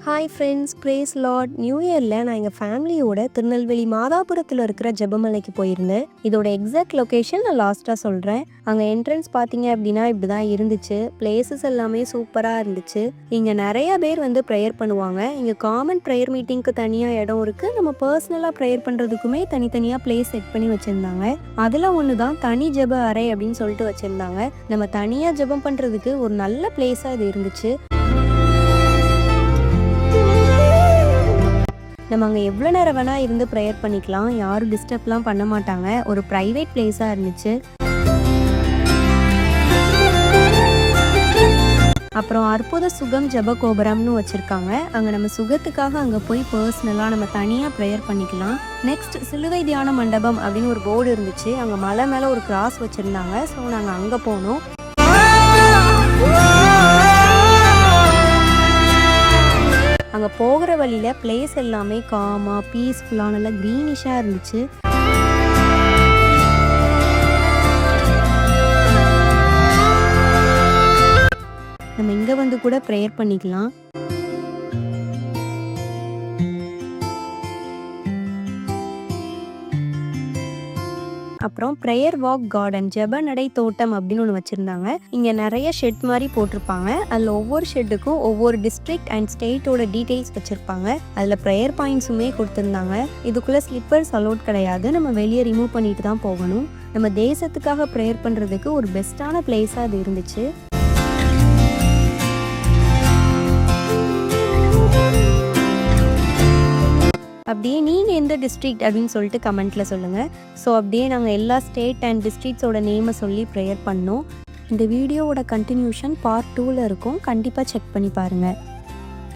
Hi friends, prays Lord. New இயரில் நான் எங்கள் ஃபேமிலியோட திருநெல்வேலி மாதாபுரத்தில் இருக்கிற ஜெபமலைக்கு போயிருந்தேன். இதோட எக்ஸாக்ட் லொக்கேஷன் நான் லாஸ்ட்டாக சொல்கிறேன். அங்கே என்ட்ரன்ஸ் பார்த்தீங்க அப்படின்னா இப்படி தான் இருந்துச்சு. பிளேசஸ் எல்லாமே சூப்பராக இருந்துச்சு. இங்கே நிறைய பேர் வந்து ப்ரேயர் பண்ணுவாங்க. இங்கே காமன் ப்ரேயர் மீட்டிங்க்கு தனியாக இடம் இருக்குது. நம்ம பர்சனலாக ப்ரேயர் பண்ணுறதுக்குமே தனித்தனியாக பிளேஸ் செட் பண்ணி வச்சுருந்தாங்க. அதில் ஒன்று தான் தனி ஜெப அறை அப்படின்னு சொல்லிட்டு வச்சுருந்தாங்க. நம்ம தனியாக ஜெபம் பண்ணுறதுக்கு ஒரு நல்ல பிளேஸாக இது இருந்துச்சு. நம்ம அங்கே எவ்வளோ நேரம் வேணால் இருந்து ப்ரேயர் பண்ணிக்கலாம். யாரும் டிஸ்டர்ப்லாம் பண்ண மாட்டாங்க. ஒரு ப்ரைவேட் பிளேஸாக இருந்துச்சு. அப்புறம் அற்புத சுகம் ஜெப கோபுரம்னு வச்சுருக்காங்க. அங்கே நம்ம சுகத்துக்காக அங்கே போய் பர்சனலாக நம்ம தனியாக ப்ரேயர் பண்ணிக்கலாம். நெக்ஸ்ட் சிலுவை தியான மண்டபம் அப்படின்னு ஒரு போர்டு இருந்துச்சு. அங்கே மலை மேலே ஒரு கிராஸ் வச்சுருந்தாங்க. ஸோ நாங்கள் அங்கே போனோம். அங்கே போகிற வழியில் பிளேஸ் எல்லாமே காமாக பீஸ்ஃபுல்லாக நல்லா க்ரீனிஷாக இருந்துச்சு. நம்ம இங்கே வந்து கூட ப்ரேயர் பண்ணிக்கலாம். அப்புறம் ப்ரேயர் வாக் கார்டன் ஜெப நடை தோட்டம் அப்படின்னு ஒன்று வச்சுருந்தாங்க. இங்கே நிறைய ஷெட் மாதிரி போட்டிருப்பாங்க. அதில் ஒவ்வொரு ஷெட்டுக்கும் ஒவ்வொரு டிஸ்ட்ரிக்ட் அண்ட் ஸ்டேட்டோட டீட்டெயில்ஸ் வச்சுருப்பாங்க. அதில் ப்ரேயர் பாயிண்ட்ஸுமே கொடுத்துருந்தாங்க. இதுக்குள்ளே ஸ்லிப்பர்ஸ் அலோட் கிடையாது. நம்ம வெளியே ரிமூவ் பண்ணிட்டு தான் போகணும். நம்ம தேசத்துக்காக ப்ரேயர் பண்ணுறதுக்கு ஒரு பெஸ்ட்டான பிளேஸாக அது இருந்துச்சு. அப்படியே நீங்கள் எந்த டிஸ்ட்ரிக்ட் அப்படின்னு சொல்லிட்டு கமெண்ட்டில் சொல்லுங்கள். ஸோ அப்படியே நாங்கள் எல்லா ஸ்டேட் அண்ட் டிஸ்ட்ரிக்ட்ஸோட நேமை சொல்லி ப்ரேயர் பண்ணோம். இந்த வீடியோவோட கண்டினியூஷன் பார்ட் 2ல் இருக்கும். கண்டிப்பாக செக் பண்ணி பாருங்கள்.